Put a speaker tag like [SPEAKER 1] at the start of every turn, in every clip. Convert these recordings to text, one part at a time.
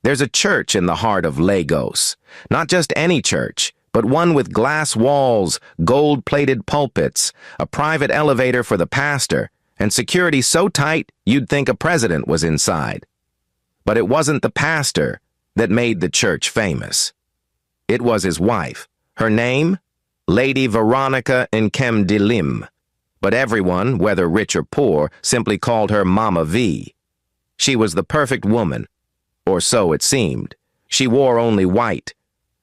[SPEAKER 1] There's a church in the heart of Lagos. Not just any church, but one with glass walls, gold-plated pulpits, a private elevator for the pastor, and security so tight you'd think a president was inside. But it wasn't the pastor that made the church famous. It was his wife. Her name? Lady Veronica Nkemdilim. But everyone, whether rich or poor, simply called her Mama V. She was the perfect woman, or so it seemed. She wore only white.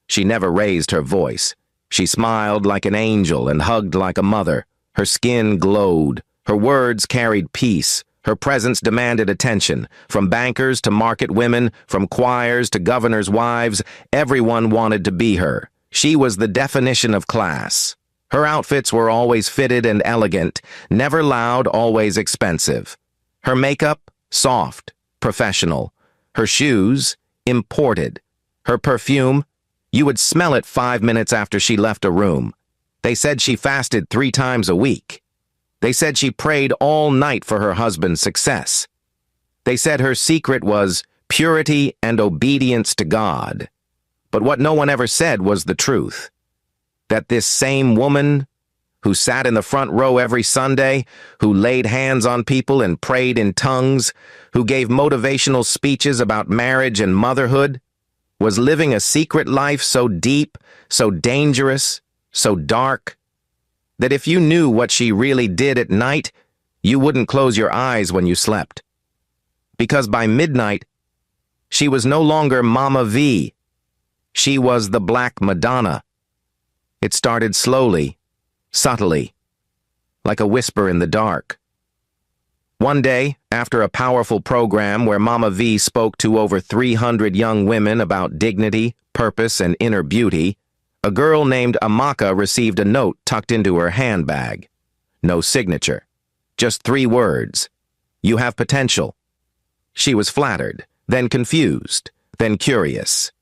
[SPEAKER 1] She never raised her voice. She smiled like an angel and hugged like a mother. Her skin glowed. Her words carried peace. Her presence demanded attention. From bankers to market women, from choirs to governors' wives, everyone wanted to be her. She was the definition of class. Her outfits were always fitted and elegant, never loud, always expensive. Her makeup, soft, professional. Her shoes, imported. Her perfume, you would smell it 5 minutes after she left a room. They said she fasted 3 times a week. They said she prayed all night for her husband's success. They said her secret was purity and obedience to God. But what no one ever said was the truth. That this same woman, who sat in the front row every Sunday, who laid hands on people and prayed in tongues, who gave motivational speeches about marriage and motherhood, was living a secret life so deep, so dangerous, so dark, that if you knew what she really did at night, you wouldn't close your eyes when you slept. Because by midnight, she was no longer Mama V. She was the Black Madonna. It started slowly, subtly, like a whisper in the dark. One day, after a powerful program where Mama V spoke to over 300 young women about dignity, purpose, and inner beauty, a girl named Amaka received a note tucked into her handbag. No signature. Just 3 words. You have potential. She was flattered, then confused, then curious.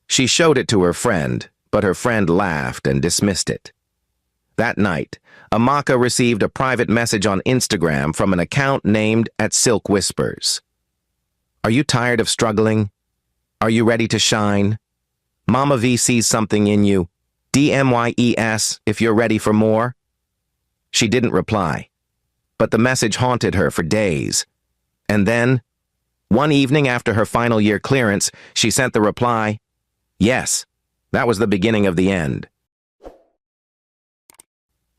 [SPEAKER 1] She showed it to her friend, but her friend laughed and dismissed it. That night, Amaka received a private message on Instagram from an account named @SilkWhispers. Are you tired of struggling? Are you ready to shine? Mama V sees something in you. DMYES if you're ready for more. She didn't reply, but the message haunted her for days. And then, one evening after her final year clearance, she sent the reply, yes. That was the beginning of the end.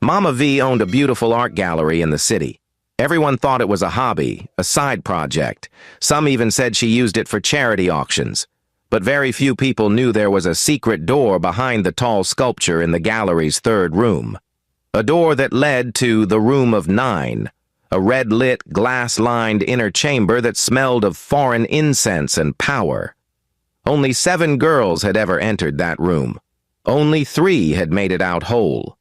[SPEAKER 1] Mama V owned a beautiful art gallery in the city. Everyone thought it was a hobby, a side project. Some even said she used it for charity auctions. But very few people knew there was a secret door behind the tall sculpture in the gallery's 3rd room. A door that led to the Room of 9, a red-lit, glass-lined inner chamber that smelled of foreign incense and power. Only 7 girls had ever entered that room. Only 3 had made it out whole.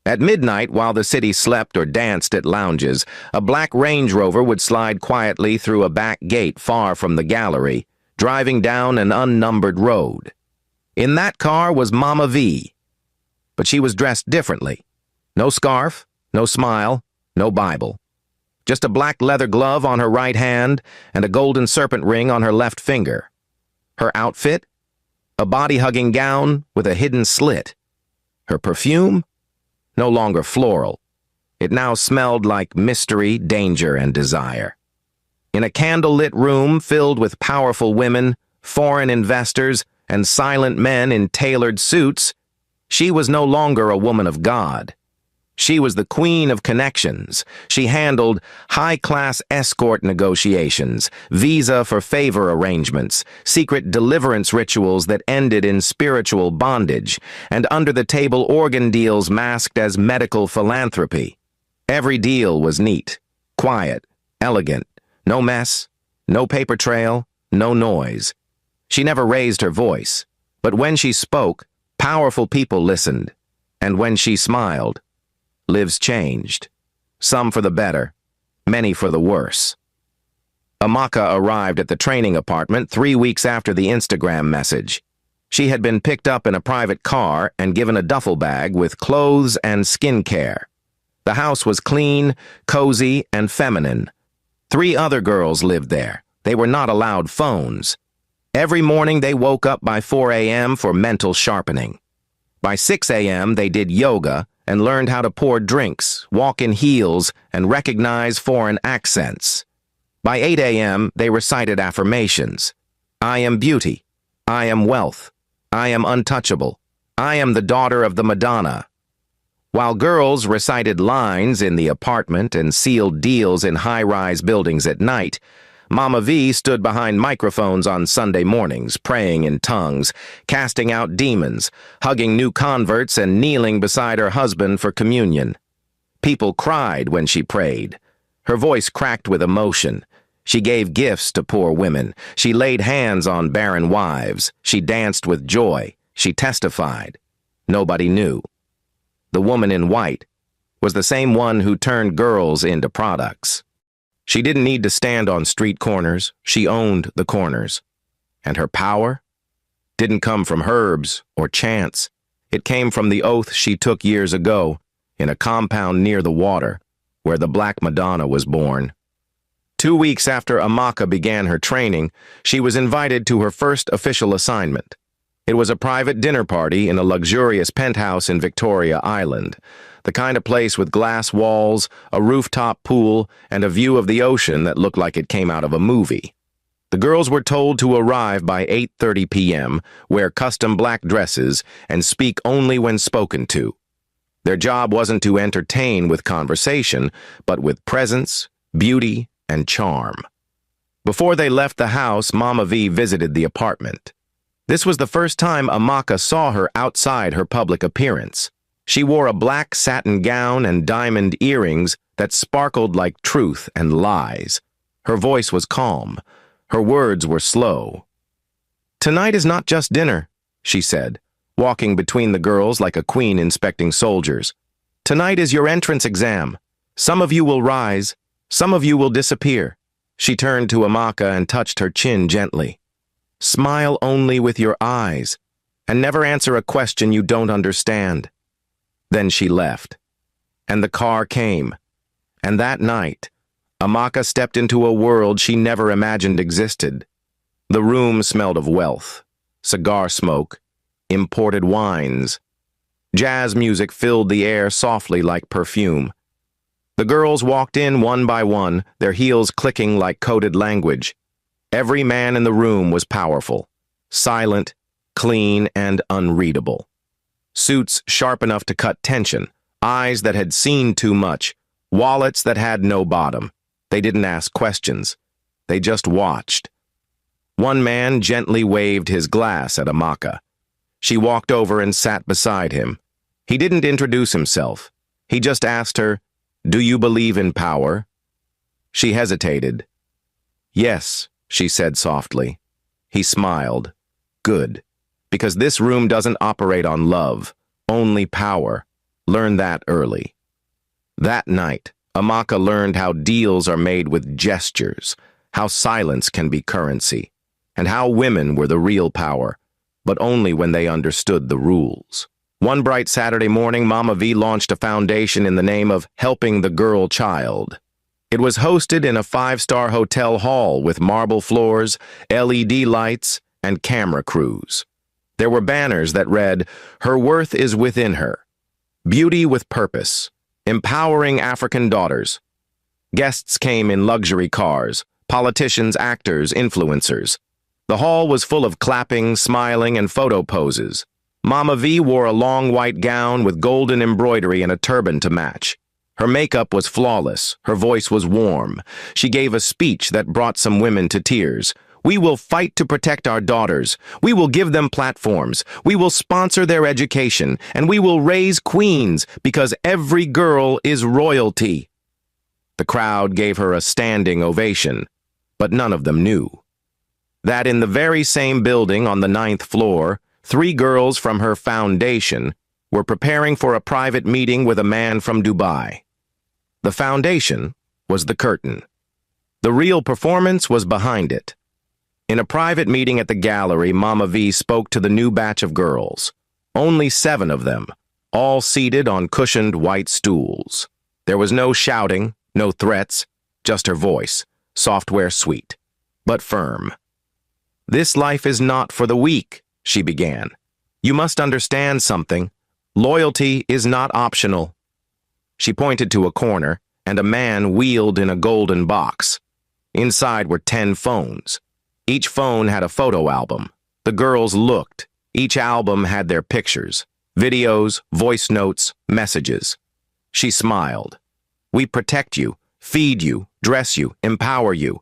[SPEAKER 1] At midnight, while the city slept or danced at lounges, a black Range Rover would slide quietly through a back gate far from the gallery, driving down an unnumbered road. In that car was Mama V. But she was dressed differently. No scarf, no smile, no Bible. Just a black leather glove on her right hand and a golden serpent ring on her left finger. Her outfit? A body-hugging gown with a hidden slit. Her perfume? No longer floral. It now smelled like mystery, danger, and desire. In a candle-lit room filled with powerful women, foreign investors, and silent men in tailored suits, she was no longer a woman of God. She was the queen of connections. She handled high-class escort negotiations, visa for favor arrangements, secret deliverance rituals that ended in spiritual bondage, and under-the-table organ deals masked as medical philanthropy. Every deal was neat, quiet, elegant, no mess, no paper trail, no noise. She never raised her voice, but when she spoke, powerful people listened, and when she smiled, lives changed. Some for the better, many for the worse. Amaka arrived at the training apartment 3 weeks after the Instagram message. She had been picked up in a private car and given a duffel bag with clothes and skincare. The house was clean, cozy, and feminine. 3 other girls lived there. They were not allowed phones. Every morning they woke up by 4 a.m. for mental sharpening. By 6 a.m. they did yoga and learned how to pour drinks, walk in heels, and recognize foreign accents. By 8 a.m. they recited affirmations. I am beauty. I am wealth. I am untouchable. I am the daughter of the Madonna. While girls recited lines in the apartment and sealed deals in high-rise buildings at night, Mama V stood behind microphones on Sunday mornings, praying in tongues, casting out demons, hugging new converts, and kneeling beside her husband for communion. People cried when she prayed. Her voice cracked with emotion. She gave gifts to poor women. She laid hands on barren wives. She danced with joy. She testified. Nobody knew. The woman in white was the same one who turned girls into products. She didn't need to stand on street corners. She owned the corners. And her power didn't come from herbs or chance. It came from the oath she took years ago in a compound near the water where the Black Madonna was born. 2 weeks after Amaka began her training, she was invited to her first official assignment. It was a private dinner party in a luxurious penthouse in Victoria Island, the kind of place with glass walls, a rooftop pool, and a view of the ocean that looked like it came out of a movie. The girls were told to arrive by 8:30 p.m., wear custom black dresses, and speak only when spoken to. Their job wasn't to entertain with conversation, but with presence, beauty, and charm. Before they left the house, Mama V visited the apartment. This was the first time Amaka saw her outside her public appearance. She wore a black satin gown and diamond earrings that sparkled like truth and lies. Her voice was calm. Her words were slow. "Tonight is not just dinner," she said, walking between the girls like a queen inspecting soldiers. "Tonight is your entrance exam. Some of you will rise. Some of you will disappear." She turned to Amaka and touched her chin gently. "Smile only with your eyes, and never answer a question you don't understand." Then she left, and the car came. And that night, Amaka stepped into a world she never imagined existed. The room smelled of wealth, cigar smoke, imported wines. Jazz music filled the air softly like perfume. The girls walked in one by one, their heels clicking like coded language. Every man in the room was powerful, silent, clean, and unreadable. Suits sharp enough to cut tension, eyes that had seen too much, wallets that had no bottom. They didn't ask questions. They just watched. One man gently waved his glass at Amaka. She walked over and sat beside him. He didn't introduce himself. He just asked her, "Do you believe in power?" She hesitated. "Yes," she said softly. He smiled. "Good. Because this room doesn't operate on love, only power. Learn that early." That night, Amaka learned how deals are made with gestures, how silence can be currency, and how women were the real power, but only when they understood the rules. One bright Saturday morning, Mama V launched a foundation in the name of Helping the Girl Child. It was hosted in a 5-star hotel hall with marble floors, LED lights, and camera crews. There were banners that read, "Her worth is within her. Beauty with purpose. Empowering African daughters." Guests came in luxury cars, politicians, actors, influencers. The hall was full of clapping, smiling, and photo poses. Mama V wore a long white gown with golden embroidery and a turban to match. Her makeup was flawless. Her voice was warm. She gave a speech that brought some women to tears. "We will fight to protect our daughters. We will give them platforms. We will sponsor their education. And we will raise queens because every girl is royalty." The crowd gave her a standing ovation, but none of them knew that in the very same building on the 9th floor, 3 girls from her foundation were preparing for a private meeting with a man from Dubai. The foundation was the curtain. The real performance was behind it. In a private meeting at the gallery, Mama V spoke to the new batch of girls. Only 7 of them, all seated on cushioned white stools. There was no shouting, no threats, just her voice, software sweet, but firm. "This life is not for the weak," she began. "You must understand something. Loyalty is not optional." She pointed to a corner, and a man wheeled in a golden box. Inside were 10 phones. Each phone had a photo album. The girls looked. Each album had their pictures, videos, voice notes, messages. She smiled. "We protect you, feed you, dress you, empower you.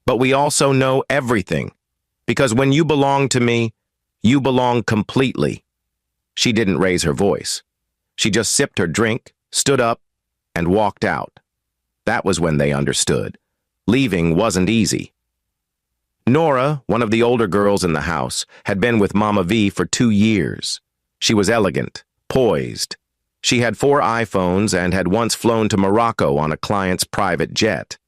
[SPEAKER 1] But we also know everything. Because when you belong to me, you belong completely." She didn't raise her voice. She just sipped her drink, stood up, and walked out. That was when they understood. Leaving wasn't easy. Nora, one of the older girls in the house, had been with Mama V for 2 years. She was elegant, poised. She had 4 iPhones and had once flown to Morocco on a client's private jet.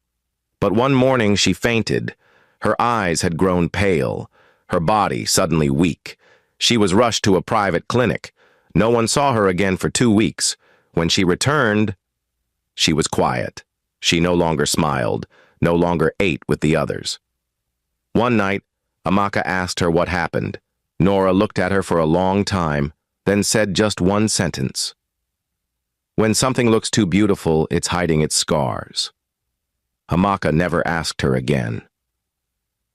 [SPEAKER 1] But one morning she fainted. Her eyes had grown pale, her body suddenly weak. She was rushed to a private clinic. No one saw her again for 2 weeks. When she returned, she was quiet. She no longer smiled, no longer ate with the others. One night, Amaka asked her what happened. Nora looked at her for a long time, then said just one sentence. "When something looks too beautiful, it's hiding its scars." Amaka never asked her again.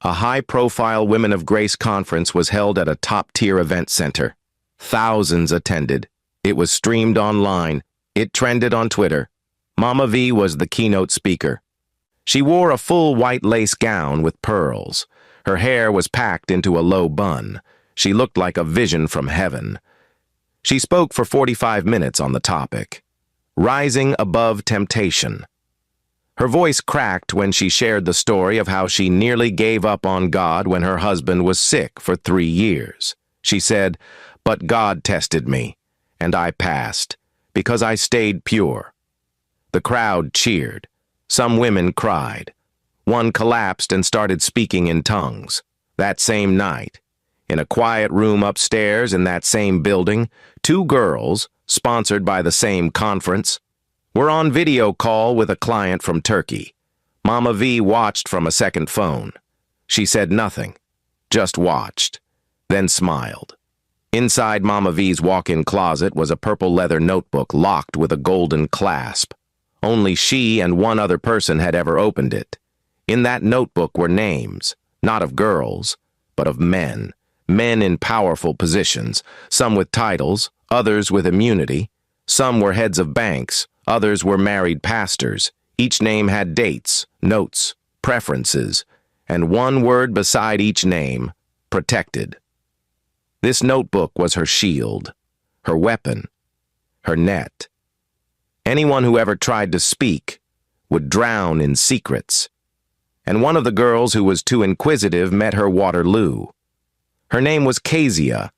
[SPEAKER 1] A high-profile Women of Grace conference was held at a top-tier event center. Thousands attended. It was streamed online. It trended on Twitter. Mama V was the keynote speaker. She wore a full white lace gown with pearls. Her hair was packed into a low bun. She looked like a vision from heaven. She spoke for 45 minutes on the topic, rising above temptation. Her voice cracked when she shared the story of how she nearly gave up on God when her husband was sick for 3 years. She said, "But God tested me, and I passed, because I stayed pure." The crowd cheered. Some women cried. One collapsed and started speaking in tongues. That same night, in a quiet room upstairs in that same building, 2 girls, sponsored by the same conference, were on video call with a client from Turkey. Mama V watched from a second phone. She said nothing, just watched, then smiled. Inside Mama V's walk-in closet was a purple leather notebook locked with a golden clasp. Only she and one other person had ever opened it. In that notebook were names, not of girls, but of men. Men in powerful positions, some with titles, others with immunity. Some were heads of banks, others were married pastors. Each name had dates, notes, preferences, and one word beside each name, protected. This notebook was her shield, her weapon, her net. Anyone who ever tried to speak would drown in secrets. And one of the girls who was too inquisitive met her Waterloo. Her name was Kezia,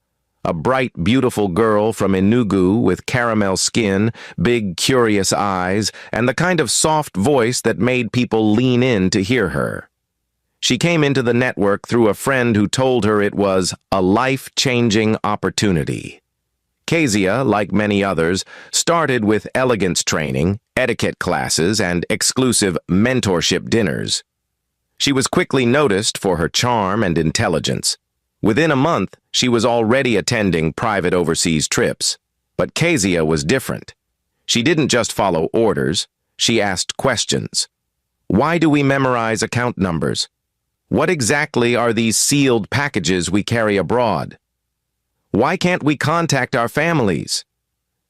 [SPEAKER 1] a bright, beautiful girl from Enugu with caramel skin, big, curious eyes, and the kind of soft voice that made people lean in to hear her. She came into the network through a friend who told her it was a life-changing opportunity. Kezia, like many others, started with elegance training, etiquette classes, and exclusive mentorship dinners. She was quickly noticed for her charm and intelligence. Within a month, she was already attending private overseas trips. But Kezia was different. She didn't just follow orders, she asked questions. Why do we memorize account numbers? What exactly are these sealed packages we carry abroad? Why can't we contact our families?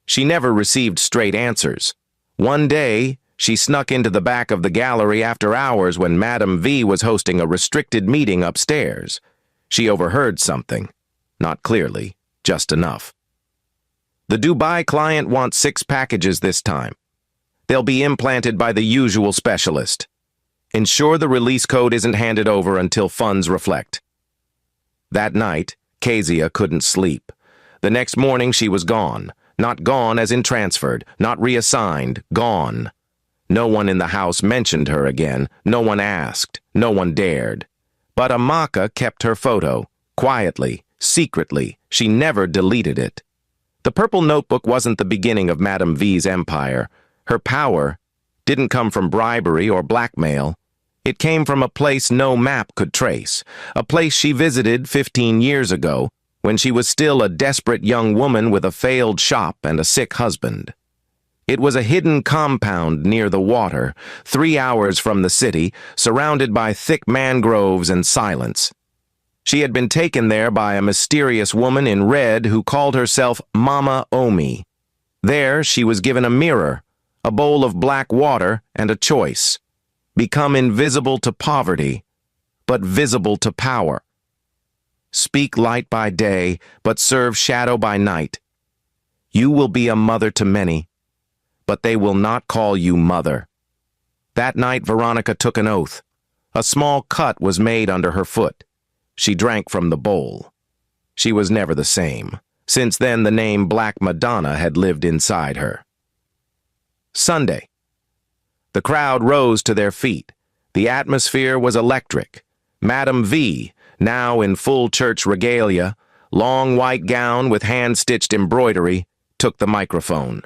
[SPEAKER 1] She never received straight answers. One day, she snuck into the back of the gallery after hours when Madame V was hosting a restricted meeting upstairs. She overheard something. Not clearly, just enough. The Dubai client wants 6 packages this time. They'll be implanted by the usual specialist. Ensure the release code isn't handed over until funds reflect. That night, Kezia couldn't sleep. The next morning she was gone. Not gone as in transferred, not reassigned, gone. No one in the house mentioned her again. No one asked. No one dared. But Amaka kept her photo, quietly, secretly. She never deleted it. The purple notebook wasn't the beginning of Madame V's empire. Her power didn't come from bribery or blackmail. It came from a place no map could trace, a place she visited 15 years ago when she was still a desperate young woman with a failed shop and a sick husband. It was a hidden compound near the water, 3 hours from the city, surrounded by thick mangroves and silence. She had been taken there by a mysterious woman in red who called herself Mama Omi. There she was given a mirror, a bowl of black water, and a choice. Become invisible to poverty, but visible to power. Speak light by day, but serve shadow by night. You will be a mother to many, but they will not call you mother. That night Veronica took an oath. A small cut was made under her foot. She drank from the bowl. She was never the same. Since then, the name Black Madonna had lived inside her. Sunday. The crowd rose to their feet. The atmosphere was electric. Madame V, now in full church regalia, long white gown with hand-stitched embroidery, took the microphone.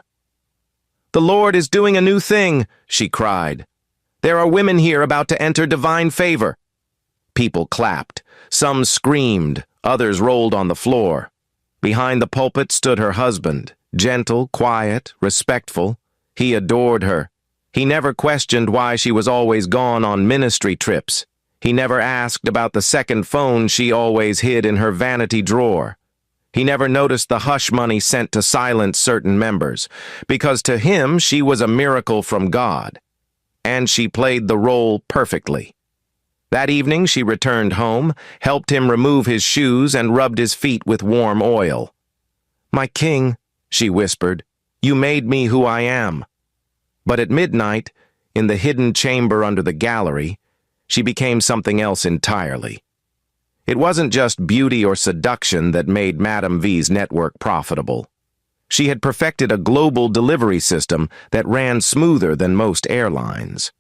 [SPEAKER 1] "The Lord is doing a new thing," she cried. "There are women here about to enter divine favor." People clapped. Some screamed. Others rolled on the floor. Behind the pulpit stood her husband, gentle, quiet, respectful. He adored her. He never questioned why she was always gone on ministry trips. He never asked about the second phone she always hid in her vanity drawer. He never noticed the hush money sent to silence certain members, because to him she was a miracle from God. And she played the role perfectly. That evening she returned home, helped him remove his shoes, and rubbed his feet with warm oil. "My king," she whispered, "you made me who I am." But at midnight, in the hidden chamber under the gallery, she became something else entirely. It wasn't just beauty or seduction that made Madame V's network profitable. She had perfected a global delivery system that ran smoother than most airlines.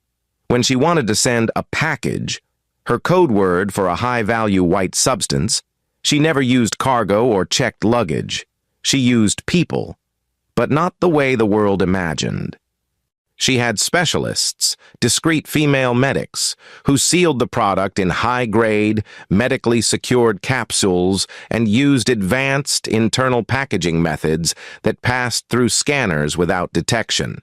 [SPEAKER 1] When she wanted to send a package, her code word for a high-value white substance, she never used cargo or checked luggage. She used people, but not the way the world imagined. She had specialists, discreet female medics, who sealed the product in high-grade, medically secured capsules and used advanced internal packaging methods that passed through scanners without detection.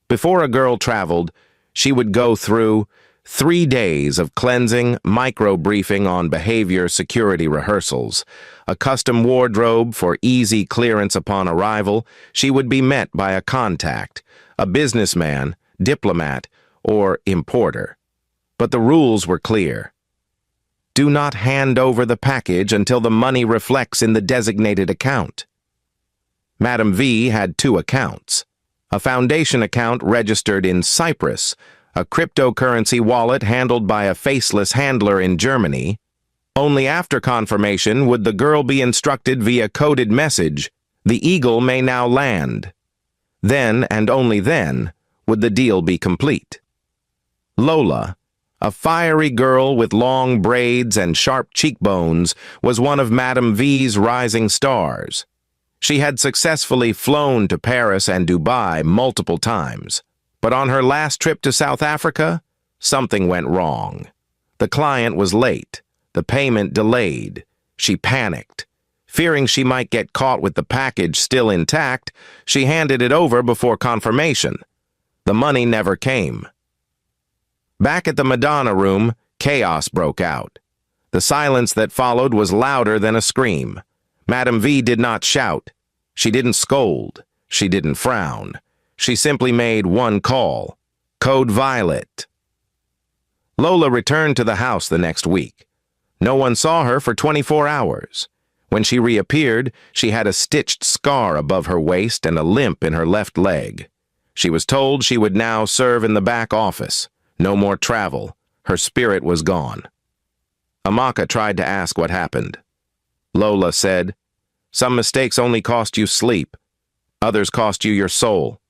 [SPEAKER 1] Before a girl traveled, she would go through 3 days of cleansing, micro-briefing on behavior security rehearsals, a custom wardrobe for easy clearance upon arrival. She would be met by a contact, a businessman, diplomat, or importer. But the rules were clear. Do not hand over the package until the money reflects in the designated account. Madame V had 2 accounts. A foundation account registered in Cyprus, a cryptocurrency wallet handled by a faceless handler in Germany. Only after confirmation would the girl be instructed via coded message, "The Eagle may now land." Then, and only then, would the deal be complete. Lola, a fiery girl with long braids and sharp cheekbones, was one of Madame V's rising stars. She had successfully flown to Paris and Dubai multiple times. But on her last trip to South Africa, something went wrong. The client was late, the payment delayed. She panicked. Fearing she might get caught with the package still intact, she handed it over before confirmation. The money never came. Back at the Madonna room, chaos broke out. The silence that followed was louder than a scream. Madame V did not shout. She didn't scold. She didn't frown. She simply made one call. Code Violet. Lola returned to the house the next week. No one saw her for 24 hours. When she reappeared, she had a stitched scar above her waist and a limp in her left leg. She was told she would now serve in the back office. No more travel. Her spirit was gone. Amaka tried to ask what happened. Lola said, "Some mistakes only cost you sleep. Others cost you your soul.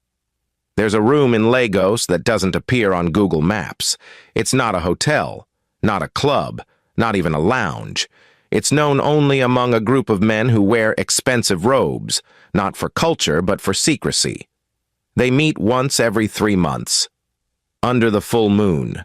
[SPEAKER 1] There's a room in Lagos that doesn't appear on Google Maps. It's not a hotel, not a club, not even a lounge. It's known only among a group of men who wear expensive robes, not for culture but for secrecy. They meet once every 3 months. Under the full moon.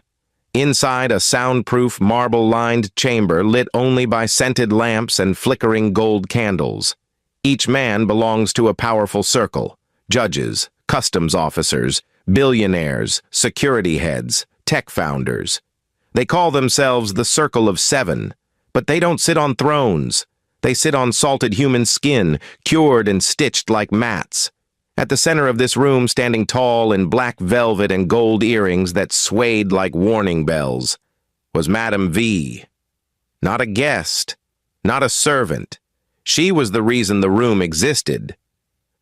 [SPEAKER 1] Inside, a soundproof, marble-lined chamber lit only by scented lamps and flickering gold candles. Each man belongs to a powerful circle: judges, customs officers, billionaires, security heads, tech founders. They call themselves the Circle of Seven, but they don't sit on thrones. They sit on salted human skin, cured and stitched like mats. At the center of this room, standing tall in black velvet and gold earrings that swayed like warning bells, was Madame V. Not a guest, not a servant. She was the reason the room existed.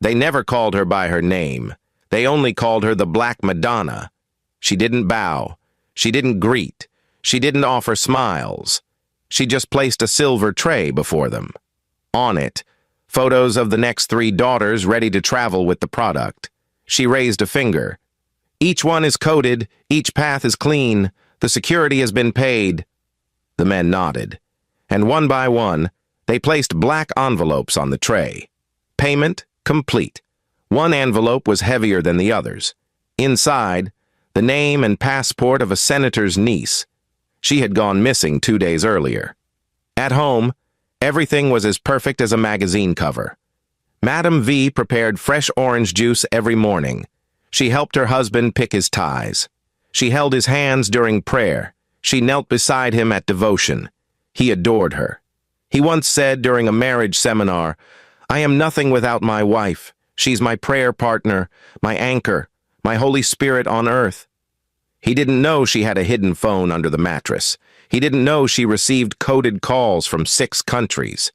[SPEAKER 1] They never called her by her name. They only called her the Black Madonna. She didn't bow. She didn't greet. She didn't offer smiles. She just placed a silver tray before them. On it, photos of the next 3 daughters ready to travel with the product. She raised a finger. Each one is coded, each path is clean, the security has been paid. The men nodded, and one by one, they placed black envelopes on the tray. Payment complete. One envelope was heavier than the others. Inside, the name and passport of a senator's niece. She had gone missing 2 days earlier. At home, everything was as perfect as a magazine cover. Madame V prepared fresh orange juice every morning. She helped her husband pick his ties. She held his hands during prayer. She knelt beside him at devotion. He adored her. He once said during a marriage seminar, "I am nothing without my wife. She's my prayer partner, my anchor, my Holy Spirit on earth." He didn't know she had a hidden phone under the mattress. He didn't know she received coded calls from 6 countries.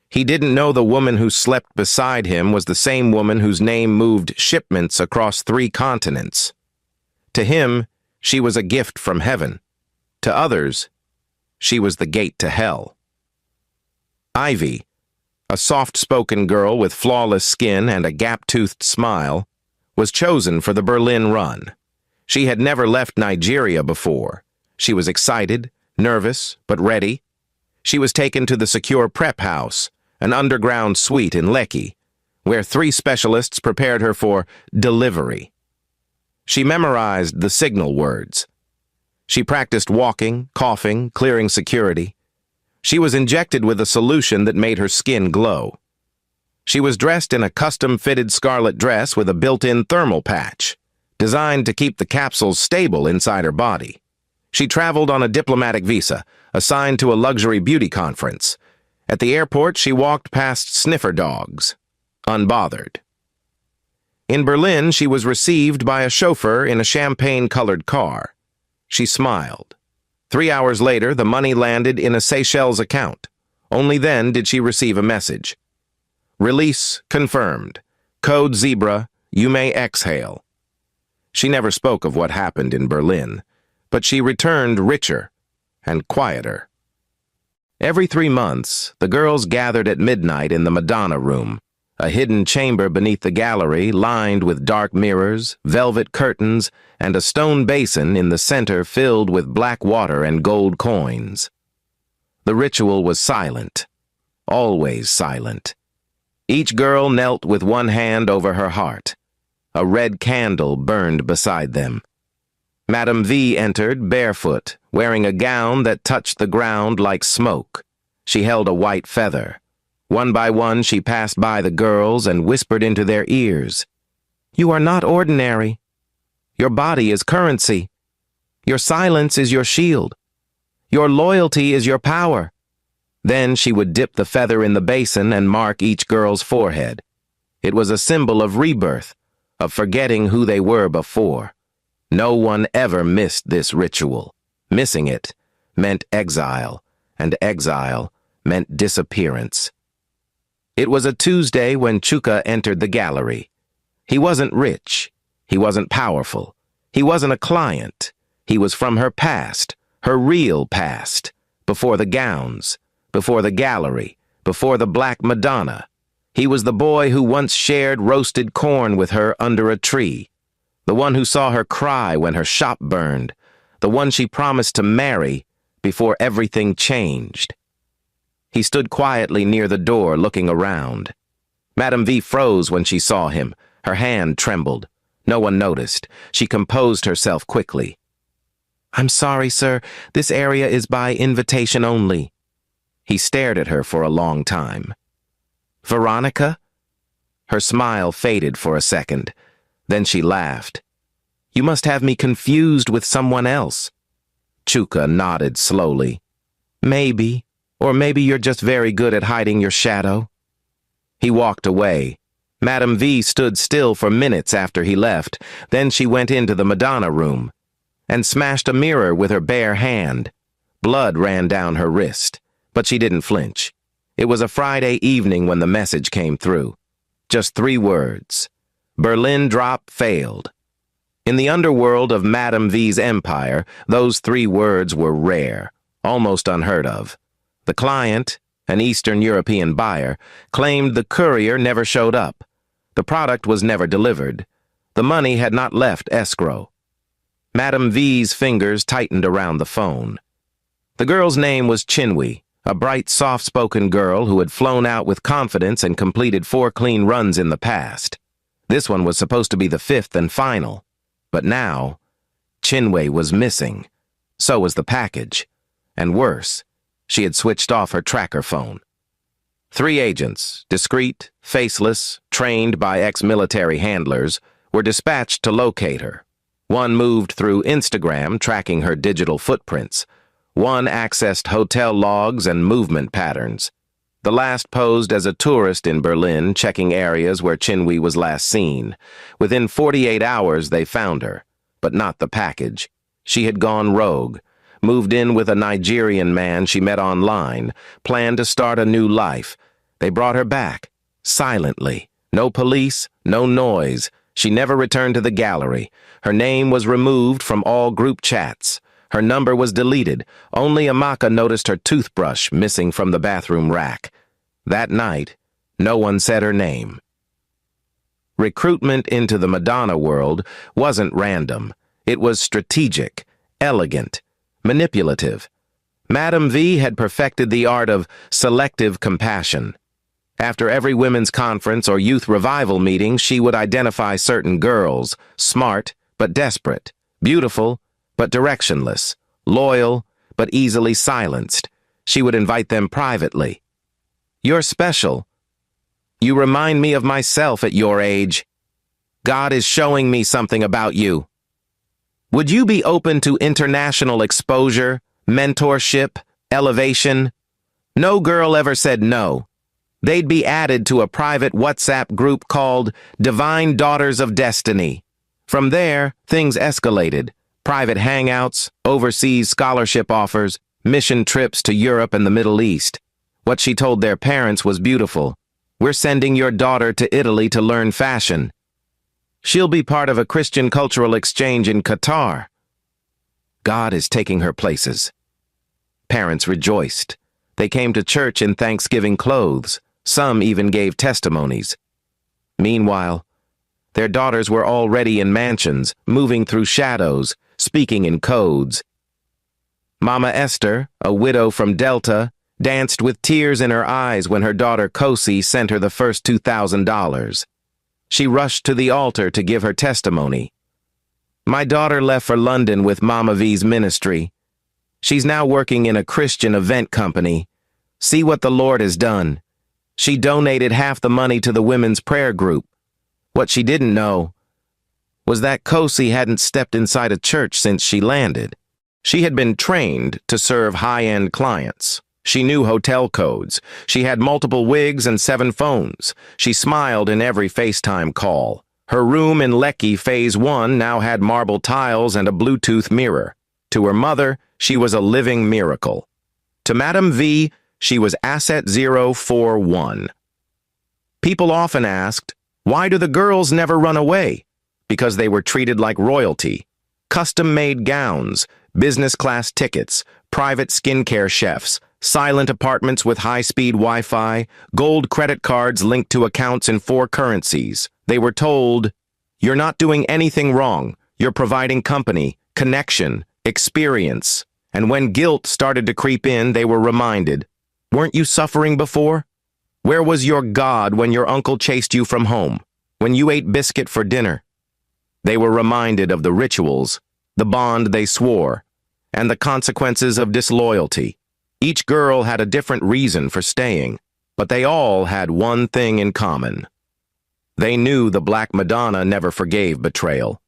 [SPEAKER 1] He didn't know the woman who slept beside him was the same woman whose name moved shipments across 3 continents. To him, she was a gift from heaven. To others, she was the gate to hell. Ivy, a soft-spoken girl with flawless skin and a gap-toothed smile, was chosen for the Berlin run. She had never left Nigeria before. She was excited, nervous, but ready. She was taken to the secure prep house, an underground suite in Lekki, where 3 specialists prepared her for delivery. She memorized the signal words. She practiced walking, coughing, clearing security. She was injected with a solution that made her skin glow. She was dressed in a custom-fitted scarlet dress with a built-in thermal patch, designed to keep the capsules stable inside her body. She traveled on a diplomatic visa, assigned to a luxury beauty conference. At the airport, she walked past sniffer dogs, unbothered. In Berlin, she was received by a chauffeur in a champagne-colored car. She smiled. 3 hours later, the money landed in a Seychelles account. Only then did she receive a message. Release confirmed. Code Zebra, you may exhale. She never spoke of what happened in Berlin, but she returned richer and quieter. Every 3 months, the girls gathered at midnight in the Madonna room, a hidden chamber beneath the gallery lined with dark mirrors, velvet curtains, and a stone basin in the center filled with black water and gold coins. The ritual was silent, always silent. Each girl knelt with one hand over her heart. A red candle burned beside them. Madame V entered barefoot, wearing a gown that touched the ground like smoke. She held a white feather. One by one she passed by the girls and whispered into their ears, "You are not ordinary. Your body is currency. Your silence is your shield. Your loyalty is your power." Then she would dip the feather in the basin and mark each girl's forehead. It was a symbol of rebirth, of forgetting who they were before. No one ever missed this ritual. Missing it meant exile, and exile meant disappearance. It was a Tuesday when Chuka entered the gallery. He wasn't rich. He wasn't powerful. He wasn't a client. He was from her past, her real past, before the gowns, before the gallery, before the Black Madonna. He was the boy who once shared roasted corn with her under a tree, the one who saw her cry when her shop burned, the one she promised to marry before everything changed. He stood quietly near the door, looking around. Madame V froze when she saw him. Her hand trembled. No one noticed. She composed herself quickly. I'm sorry, sir. This area is by invitation only. He stared at her for a long time. Veronica? Her smile faded for a second. Then she laughed. You must have me confused with someone else. Chuka nodded slowly. Maybe, or maybe you're just very good at hiding your shadow. He walked away. Madame V stood still for minutes after he left. Then she went into the Madonna room and smashed a mirror with her bare hand. Blood ran down her wrist, but she didn't flinch. It was a Friday evening when the message came through. Just 3 words. Berlin drop failed. In the underworld of Madame V's empire, those 3 words were rare, almost unheard of. The client, an Eastern European buyer, claimed the courier never showed up. The product was never delivered. The money had not left escrow. Madame V's fingers tightened around the phone. The girl's name was Chinwe, a bright, soft-spoken girl who had flown out with confidence and completed 4 clean runs in the past. This one was supposed to be the 5th and final. But now, Chinwe was missing. So was the package. And worse, she had switched off her tracker phone. 3 agents, discreet, faceless, trained by ex-military handlers, were dispatched to locate her. One moved through Instagram, tracking her digital footprints. One accessed hotel logs and movement patterns. The last posed as a tourist in Berlin, checking areas where Chinwe was last seen. Within 48 hours, they found her, but not the package. She had gone rogue, moved in with a Nigerian man she met online, planned to start a new life. They brought her back, silently. No police, no noise. She never returned to the gallery. Her name was removed from all group chats. Her number was deleted. Only Amaka noticed her toothbrush missing from the bathroom rack. That night, no one said her name. Recruitment into the Madonna world wasn't random. It was strategic, elegant, manipulative. Madame V had perfected the art of selective compassion. After every women's conference or youth revival meeting, she would identify certain girls, smart but desperate, beautiful but directionless, loyal but easily silenced. She would invite them privately. You're special. You remind me of myself at your age. God is showing me something about you. Would you be open to international exposure, mentorship, elevation? No girl ever said no. They'd be added to a private WhatsApp group called Divine Daughters of Destiny. From there, things escalated. Private hangouts, overseas scholarship offers, mission trips to Europe and the Middle East. What she told their parents was beautiful. We're sending your daughter to Italy to learn fashion. She'll be part of a Christian cultural exchange in Qatar. God is taking her places. Parents rejoiced. They came to church in Thanksgiving clothes. Some even gave testimonies. Meanwhile, their daughters were already in mansions, moving through shadows, speaking in codes. Mama Esther, a widow from Delta, danced with tears in her eyes when her daughter Kosi sent her the first $2,000. She rushed to the altar to give her testimony. My daughter left for London with Mama V's ministry. She's now working in a Christian event company. See what the Lord has done. She donated half the money to the women's prayer group. What she didn't know was that Kosi hadn't stepped inside a church since she landed. She had been trained to serve high-end clients. She knew hotel codes. She had multiple wigs and 7 phones. She smiled in every FaceTime call. Her room in Lekki Phase 1 now had marble tiles and a Bluetooth mirror. To her mother, she was a living miracle. To Madame V, she was Asset 041. People often asked, why do the girls never run away? Because they were treated like royalty. Custom-made gowns, business-class tickets, private skincare chefs, silent apartments with high-speed Wi-Fi, gold credit cards linked to accounts in 4 currencies. They were told, you're not doing anything wrong. You're providing company, connection, experience. And when guilt started to creep in, they were reminded, weren't you suffering before? Where was your God when your uncle chased you from home? When you ate biscuit for dinner? They were reminded of the rituals, the bond they swore, and the consequences of disloyalty. Each girl had a different reason for staying, but they all had one thing in common. They knew the Black Madonna never forgave betrayal.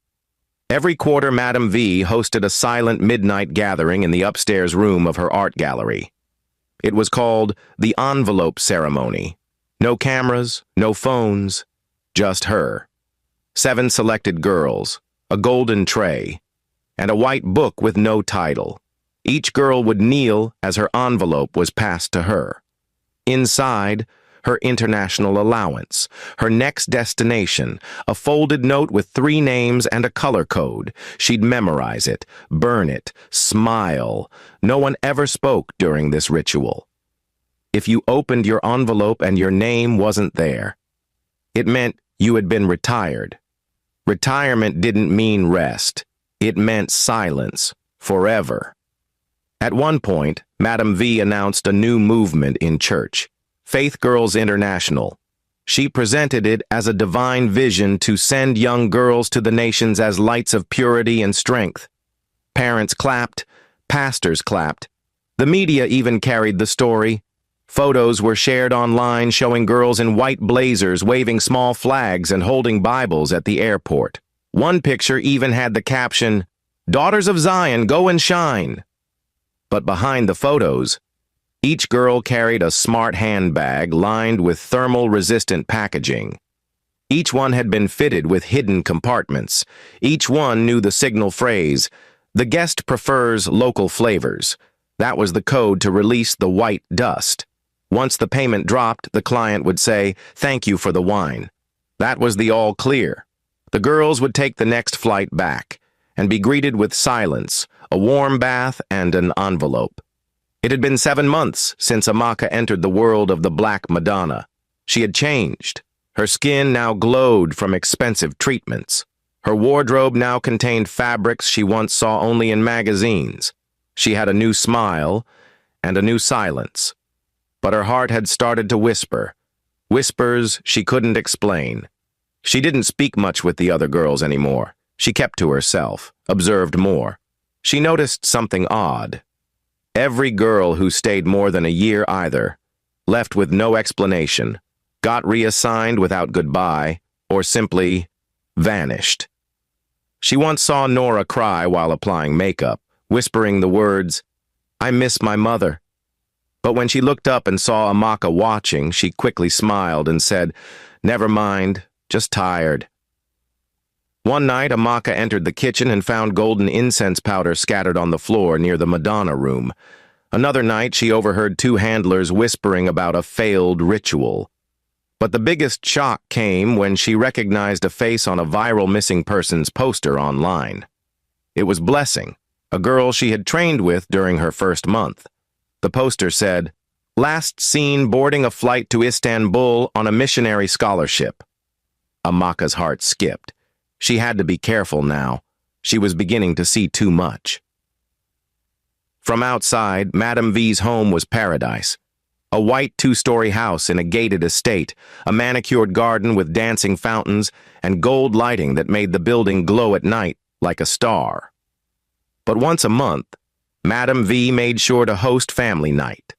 [SPEAKER 1] Every quarter, Madame V hosted a silent midnight gathering in the upstairs room of her art gallery. It was called the Envelope Ceremony. No cameras, no phones, just her. 7 selected girls, a golden tray, and a white book with no title. Each girl would kneel as her envelope was passed to her. Inside, her international allowance, her next destination, a folded note with 3 names and a color code. She'd memorize it, burn it, smile. No one ever spoke during this ritual. If you opened your envelope and your name wasn't there, it meant you had been retired. Retirement didn't mean rest. It meant silence, forever. At one point, Madame V announced a new movement in church, Faith Girls International. She presented it as a divine vision to send young girls to the nations as lights of purity and strength. Parents clapped, pastors clapped. The media even carried the story. Photos were shared online showing girls in white blazers waving small flags and holding Bibles at the airport. One picture even had the caption, "Daughters of Zion, go and shine." But behind the photos, each girl carried a smart handbag lined with thermal-resistant packaging. Each one had been fitted with hidden compartments. Each one knew the signal phrase, "The guest prefers local flavors." That was the code to release the white dust. Once the payment dropped, the client would say, "Thank you for the wine." That was the all clear. The girls would take the next flight back and be greeted with silence, a warm bath, and an envelope. It had been 7 months since Amaka entered the world of the Black Madonna. She had changed. Her skin now glowed from expensive treatments. Her wardrobe now contained fabrics she once saw only in magazines. She had a new smile and a new silence. But her heart had started to whisper, whispers she couldn't explain. She didn't speak much with the other girls anymore. She kept to herself, observed more. She noticed something odd. Every girl who stayed more than a year either left with no explanation, got reassigned without goodbye, or simply vanished. She once saw Nora cry while applying makeup, whispering the words, "I miss my mother." But when she looked up and saw Amaka watching, she quickly smiled and said, "Never mind, just tired." One night, Amaka entered the kitchen and found golden incense powder scattered on the floor near the Madonna room. Another night, she overheard 2 handlers whispering about a failed ritual. But the biggest shock came when she recognized a face on a viral missing persons poster online. It was Blessing, a girl she had trained with during her first month. The poster said, "Last seen boarding a flight to Istanbul on a missionary scholarship." Amaka's heart skipped. She had to be careful now. She was beginning to see too much. From outside, Madame V's home was paradise. A white 2-story house in a gated estate, a manicured garden with dancing fountains, and gold lighting that made the building glow at night like a star. But once a month, Madame V made sure to host family night,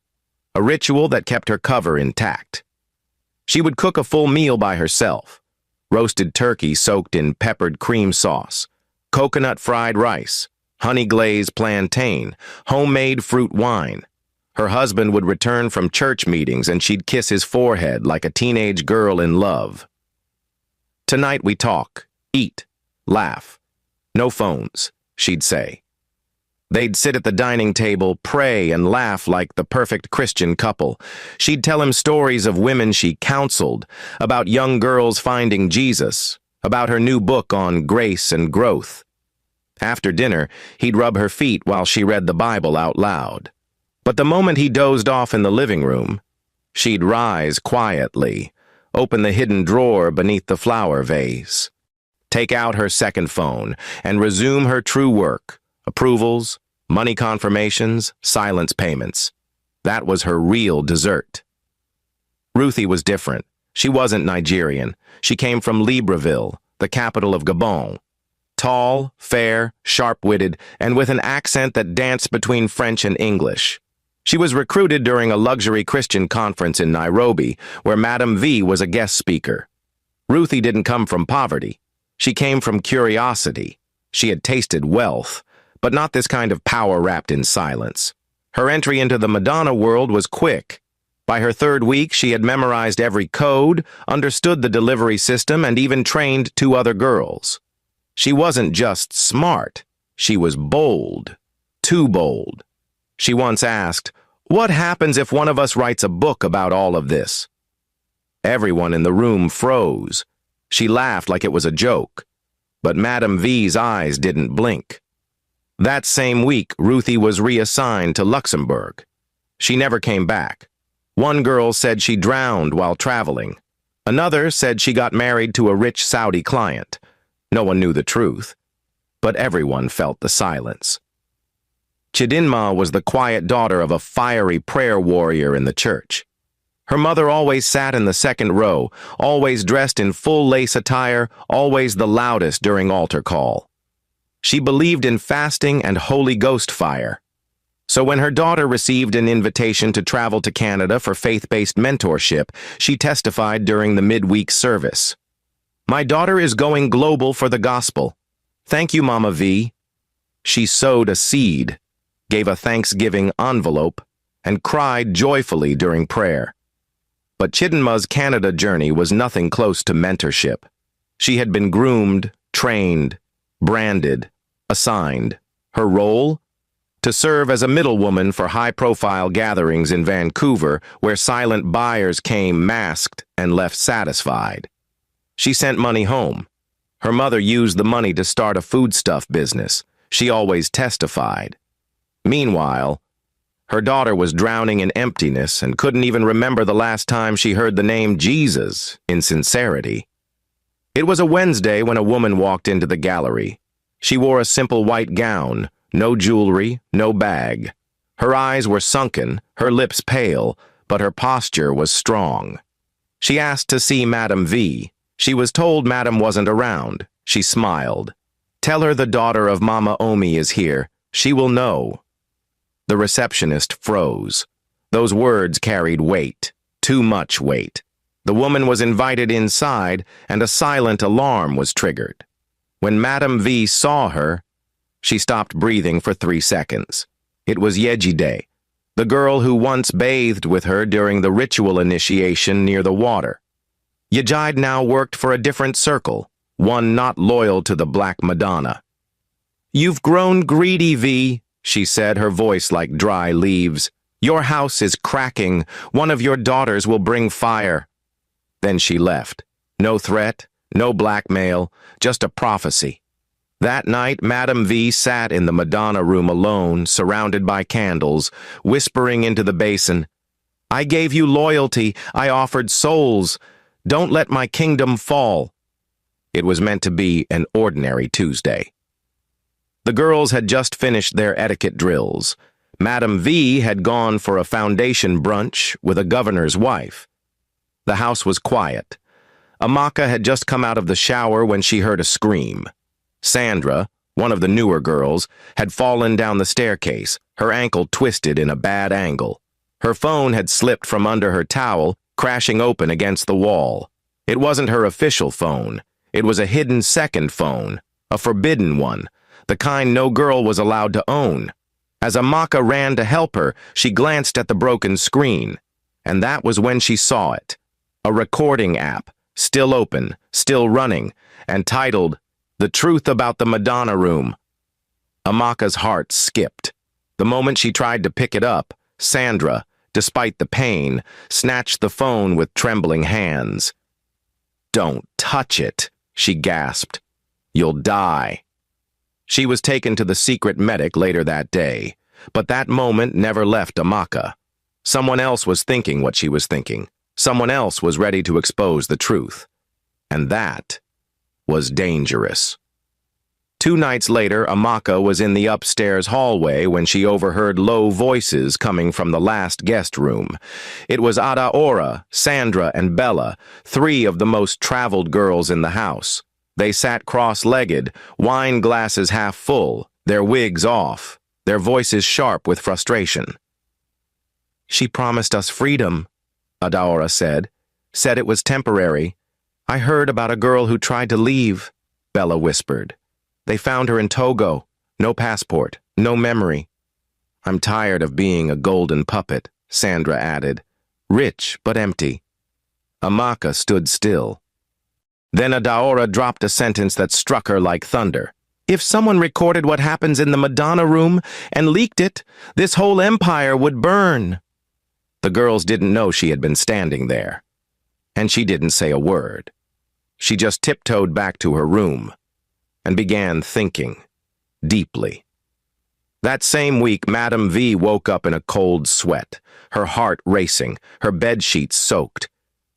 [SPEAKER 1] a ritual that kept her cover intact. She would cook a full meal by herself, roasted turkey soaked in peppered cream sauce, coconut fried rice, honey-glazed plantain, homemade fruit wine. Her husband would return from church meetings and she'd kiss his forehead like a teenage girl in love. "Tonight we talk, eat, laugh. No phones," she'd say. They'd sit at the dining table, pray, and laugh like the perfect Christian couple. She'd tell him stories of women she counseled, about young girls finding Jesus, about her new book on grace and growth. After dinner, he'd rub her feet while she read the Bible out loud. But the moment he dozed off in the living room, she'd rise quietly, open the hidden drawer beneath the flower vase, take out her second phone, and resume her true work. Approvals, money confirmations, silence payments. That was her real dessert. Ruthie was different. She wasn't Nigerian. She came from Libreville, the capital of Gabon. Tall, fair, sharp-witted, and with an accent that danced between French and English. She was recruited during a luxury Christian conference in Nairobi, where Madam V was a guest speaker. Ruthie didn't come from poverty. She came from curiosity. She had tasted wealth, but not this kind of power wrapped in silence. Her entry into the Madonna world was quick. By her third week, she had memorized every code, understood the delivery system, and even trained 2 other girls. She wasn't just smart. She was bold. Too bold. She once asked, "What happens if one of us writes a book about all of this?" Everyone in the room froze. She laughed like it was a joke. But Madam V's eyes didn't blink. That same week, Ruthie was reassigned to Luxembourg. She never came back. One girl said she drowned while traveling. Another said she got married to a rich Saudi client. No one knew the truth, but everyone felt the silence. Chidinma was the quiet daughter of a fiery prayer warrior in the church. Her mother always sat in the second row, always dressed in full lace attire, always the loudest during altar call. She believed in fasting and Holy Ghost fire. So when her daughter received an invitation to travel to Canada for faith-based mentorship, she testified during the midweek service. "My daughter is going global for the gospel. Thank you, Mama V." She sowed a seed, gave a Thanksgiving envelope, and cried joyfully during prayer. But Chidinma's Canada journey was nothing close to mentorship. She had been groomed, trained, branded, assigned. Her role? To serve as a middlewoman for high-profile gatherings in Vancouver where silent buyers came masked and left satisfied. She sent money home. Her mother used the money to start a foodstuff business. She always testified. Meanwhile, her daughter was drowning in emptiness and couldn't even remember the last time she heard the name Jesus in sincerity. It was a Wednesday when a woman walked into the gallery. She wore a simple white gown, no jewelry, no bag. Her eyes were sunken, her lips pale, but her posture was strong. She asked to see Madam V. She was told Madam wasn't around. She smiled. "Tell her the daughter of Mama Omi is here. She will know." The receptionist froze. Those words carried weight, too much weight. The woman was invited inside, and a silent alarm was triggered. When Madam V saw her, she stopped breathing for 3 seconds. It was Yejide, the girl who once bathed with her during the ritual initiation near the water. Yejide now worked for a different circle, one not loyal to the Black Madonna. "You've grown greedy, V," she said, her voice like dry leaves. "Your house is cracking. One of your daughters will bring fire." Then she left. No threat, no blackmail, just a prophecy. That night, Madam V sat in the Madonna room alone, surrounded by candles, whispering into the basin, "I gave you loyalty. I offered souls. Don't let my kingdom fall." It was meant to be an ordinary Tuesday. The girls had just finished their etiquette drills. Madam V had gone for a foundation brunch with a governor's wife. The house was quiet. Amaka had just come out of the shower when she heard a scream. Sandra, one of the newer girls, had fallen down the staircase, her ankle twisted in a bad angle. Her phone had slipped from under her towel, crashing open against the wall. It wasn't her official phone. It was a hidden second phone, a forbidden one, the kind no girl was allowed to own. As Amaka ran to help her, she glanced at the broken screen, and that was when she saw it. A recording app, still open, still running, and titled, "The Truth About the Madonna Room." Amaka's heart skipped. The moment she tried to pick it up, Sandra, despite the pain, snatched the phone with trembling hands. "Don't touch it," she gasped. "You'll die." She was taken to the secret medic later that day, but that moment never left Amaka. Someone else was thinking what she was thinking. Someone else was ready to expose the truth. And that was dangerous. 2 nights later, Amaka was in the upstairs hallway when she overheard low voices coming from the last guest room. It was Adaora, Sandra, and Bella, 3 of the most traveled girls in the house. They sat cross-legged, wine glasses half full, their wigs off, their voices sharp with frustration. "She promised us freedom," Adaora said it was temporary. "I heard about a girl who tried to leave," Bella whispered. "They found her in Togo. No passport, no memory." "I'm tired of being a golden puppet," Sandra added. "Rich, but empty." Amaka stood still. Then Adaora dropped a sentence that struck her like thunder. "If someone recorded what happens in the Madonna room and leaked it, this whole empire would burn." The girls didn't know she had been standing there. And she didn't say a word. She just tiptoed back to her room and began thinking, deeply. That same week, Madame V woke up in a cold sweat, her heart racing, her bedsheets soaked.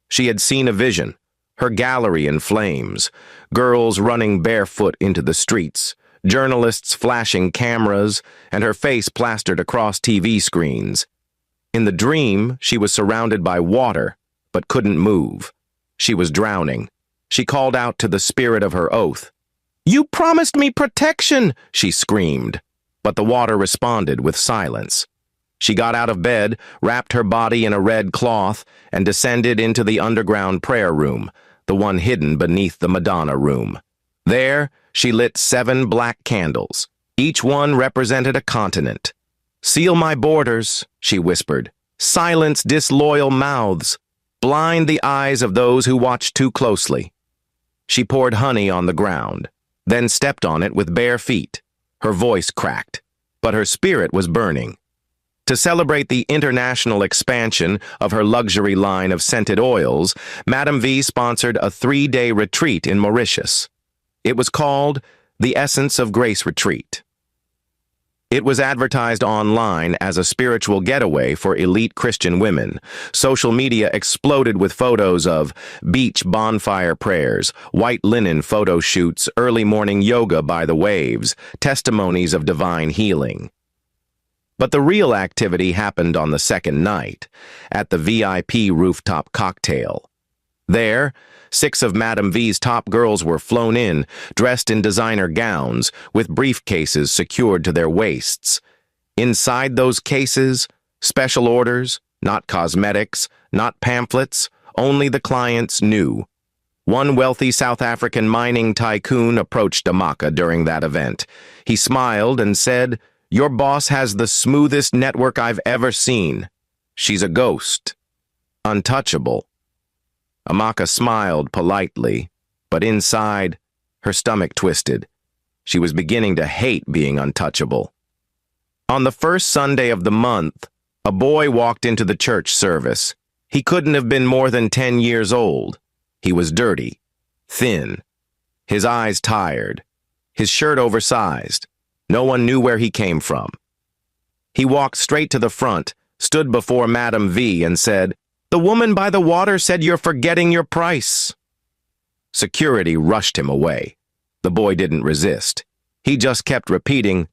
[SPEAKER 1] She had seen a vision, her gallery in flames, girls running barefoot into the streets, journalists flashing cameras, and her face plastered across TV screens. In the dream, she was surrounded by water, but couldn't move. She was drowning. She called out to the spirit of her oath. "You promised me protection," she screamed. But the water responded with silence. She got out of bed, wrapped her body in a red cloth, and descended into the underground prayer room, the one hidden beneath the Madonna room. There, she lit 7 black candles. Each one represented a continent. "Seal my borders," she whispered. "Silence disloyal mouths. Blind the eyes of those who watch too closely." She poured honey on the ground, then stepped on it with bare feet. Her voice cracked, but her spirit was burning. To celebrate the international expansion of her luxury line of scented oils, Madame V sponsored a 3-day retreat in Mauritius. It was called the Essence of Grace Retreat. It was advertised online as a spiritual getaway for elite Christian women. Social media exploded with photos of beach bonfire prayers, white linen photo shoots, early morning yoga by the waves, testimonies of divine healing. But the real activity happened on the second night, at the VIP rooftop cocktail. There, 6 of Madame V's top girls were flown in, dressed in designer gowns, with briefcases secured to their waists. Inside those cases, special orders, not cosmetics, not pamphlets, only the clients knew. One wealthy South African mining tycoon approached Amaka during that event. He smiled and said, "Your boss has the smoothest network I've ever seen. She's a ghost. Untouchable." Amaka smiled politely, but inside, her stomach twisted. She was beginning to hate being untouchable. On the first Sunday of the month, a boy walked into the church service. He couldn't have been more than 10 years old. He was dirty, thin, his eyes tired, his shirt oversized. No one knew where he came from. He walked straight to the front, stood before Madame V and said, "The woman by the water said you're forgetting your price." Security rushed him away. The boy didn't resist. He just kept repeating,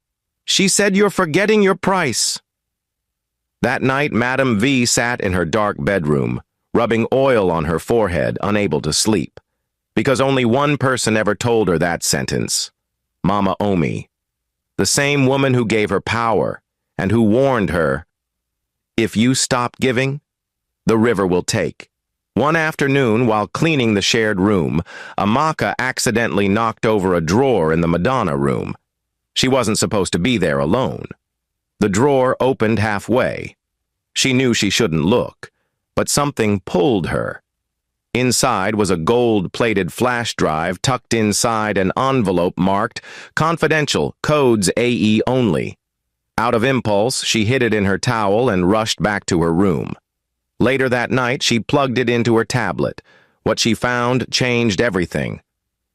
[SPEAKER 1] "She said you're forgetting your price." That night, Madame V sat in her dark bedroom, rubbing oil on her forehead, unable to sleep. Because only one person ever told her that sentence, Mama Omi, the same woman who gave her power and who warned her, "If you stop giving, the river will take." One afternoon, while cleaning the shared room, Amaka accidentally knocked over a drawer in the Madonna room. She wasn't supposed to be there alone. The drawer opened halfway. She knew she shouldn't look, but something pulled her. Inside was a gold-plated flash drive tucked inside an envelope marked "Confidential, codes AE only." Out of impulse, she hid it in her towel and rushed back to her room. Later that night, she plugged it into her tablet. What she found changed everything.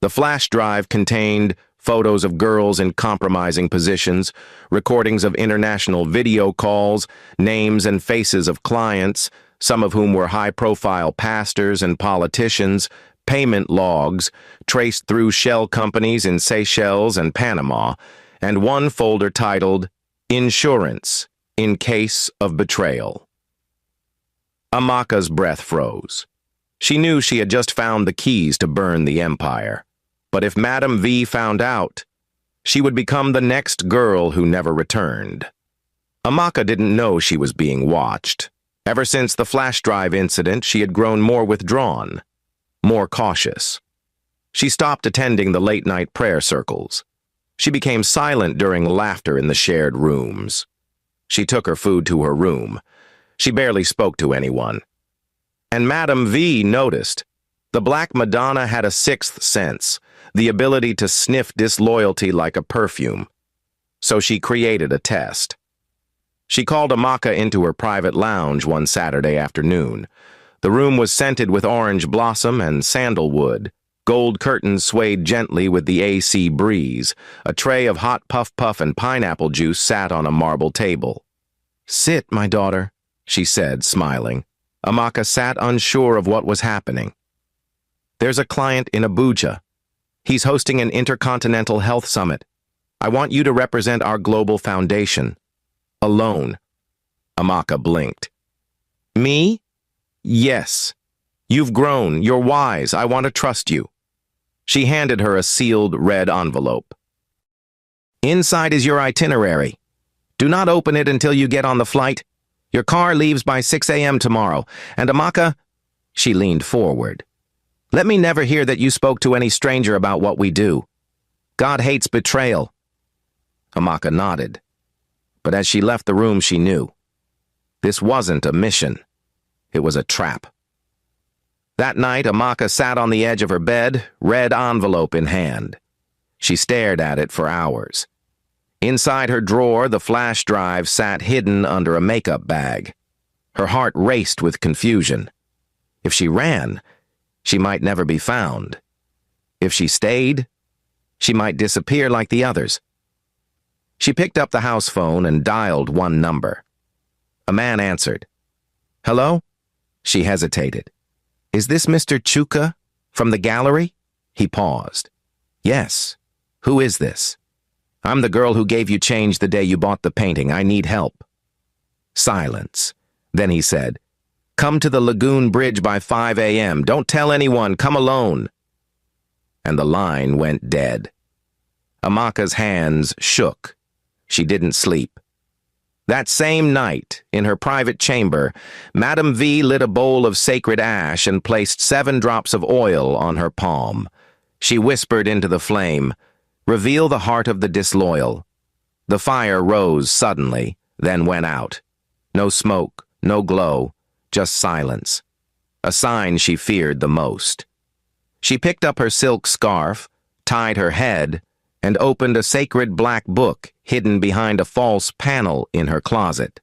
[SPEAKER 1] The flash drive contained photos of girls in compromising positions, recordings of international video calls, names and faces of clients, some of whom were high-profile pastors and politicians, payment logs, traced through shell companies in Seychelles and Panama, and one folder titled, "Insurance, in Case of Betrayal." Amaka's breath froze. She knew she had just found the keys to burn the empire. But if Madame V found out, she would become the next girl who never returned. Amaka didn't know she was being watched. Ever since the flash drive incident, she had grown more withdrawn, more cautious. She stopped attending the late-night prayer circles. She became silent during laughter in the shared rooms. She took her food to her room. She barely spoke to anyone. And Madame V noticed. The Black Madonna had a sixth sense, the ability to sniff disloyalty like a perfume. So she created a test. She called Amaka into her private lounge one Saturday afternoon. The room was scented with orange blossom and sandalwood. Gold curtains swayed gently with the AC breeze. A tray of hot puff-puff and pineapple juice sat on a marble table. "Sit, my daughter," she said, smiling. Amaka sat unsure of what was happening. "There's a client in Abuja. He's hosting an intercontinental health summit. I want you to represent our global foundation. Alone." Amaka blinked. "Me? Yes. You've grown. You're wise. I want to trust you." She handed her a sealed red envelope. "Inside is your itinerary. Do not open it until you get on the flight. Your car leaves by 6 a.m. tomorrow. And Amaka," she leaned forward, "let me never hear that you spoke to any stranger about what we do. God hates betrayal." Amaka nodded. But as she left the room, she knew. This wasn't a mission. It was a trap. That night, Amaka sat on the edge of her bed, red envelope in hand. She stared at it for hours. Inside her drawer, the flash drive sat hidden under a makeup bag. Her heart raced with confusion. If she ran, she might never be found. If she stayed, she might disappear like the others. She picked up the house phone and dialed one number. A man answered. "Hello?" She hesitated. "Is this Mr. Chuka from the gallery?" He paused. "Yes. Who is this?" "I'm the girl who gave you change the day you bought the painting. I need help." Silence. Then he said, "Come to the Lagoon Bridge by 5 a.m. Don't tell anyone. Come alone." And the line went dead. Amaka's hands shook. She didn't sleep. That same night, in her private chamber, Madame V lit a bowl of sacred ash and placed 7 drops of oil on her palm. She whispered into the flame, "Reveal the heart of the disloyal." The fire rose suddenly, then went out. No smoke, no glow, just silence. A sign she feared the most. She picked up her silk scarf, tied her head, and opened a sacred black book hidden behind a false panel in her closet.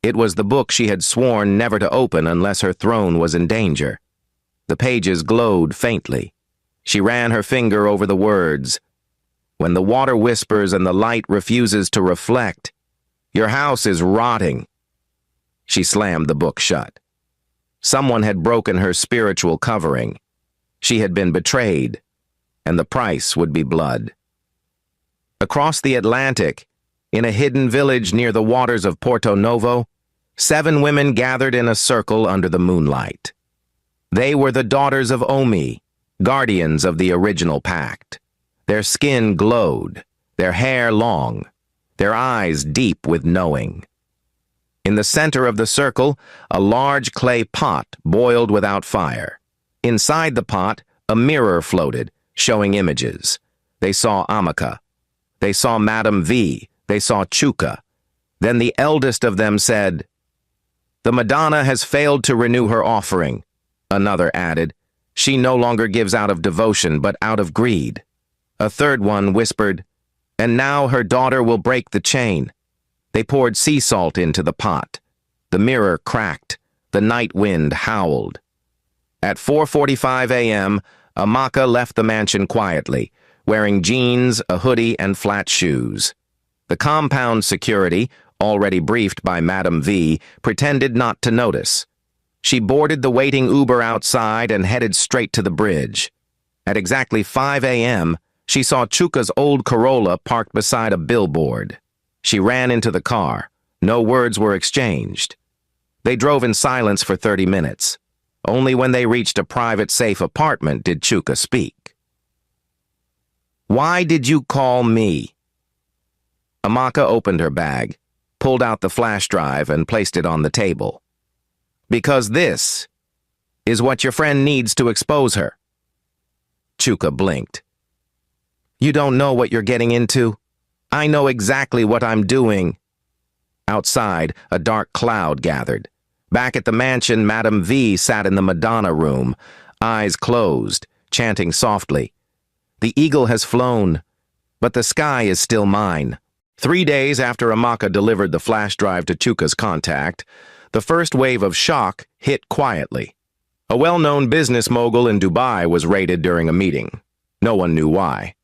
[SPEAKER 1] It was the book she had sworn never to open unless her throne was in danger. The pages glowed faintly. She ran her finger over the words. "When the water whispers and the light refuses to reflect, your house is rotting." She slammed the book shut. Someone had broken her spiritual covering. She had been betrayed, and the price would be blood. Across the Atlantic, in a hidden village near the waters of Porto Novo, 7 women gathered in a circle under the moonlight. They were the daughters of Omi, guardians of the original pact. Their skin glowed, their hair long, their eyes deep with knowing. In the center of the circle, a large clay pot boiled without fire. Inside the pot, a mirror floated, showing images. They saw Amaka. They saw Madame V. They saw Chuka. Then the eldest of them said, "The Madonna has failed to renew her offering." Another added, "She no longer gives out of devotion, but out of greed." A third one whispered, "And now her daughter will break the chain." They poured sea salt into the pot. The mirror cracked. The night wind howled. At 4:45 a.m., Amaka left the mansion quietly, wearing jeans, a hoodie, and flat shoes. The compound security, already briefed by Madame V, pretended not to notice. She boarded the waiting Uber outside and headed straight to the bridge. At exactly 5 a.m., she saw Chuka's old Corolla parked beside a billboard. She ran into the car. No words were exchanged. They drove in silence for 30 minutes. Only when they reached a private, safe apartment did Chuka speak. Why did you call me? Amaka opened her bag, pulled out the flash drive, and placed it on the table. Because this is what your friend needs to expose her. Chuka blinked. You don't know what you're getting into? I know exactly what I'm doing. Outside, a dark cloud gathered. Back at the mansion, Madame V sat in the Madonna room, eyes closed, chanting softly. The eagle has flown, but the sky is still mine. 3 days after Amaka delivered the flash drive to Chuka's contact, the first wave of shock hit quietly. A well-known business mogul in Dubai was raided during a meeting. No one knew why.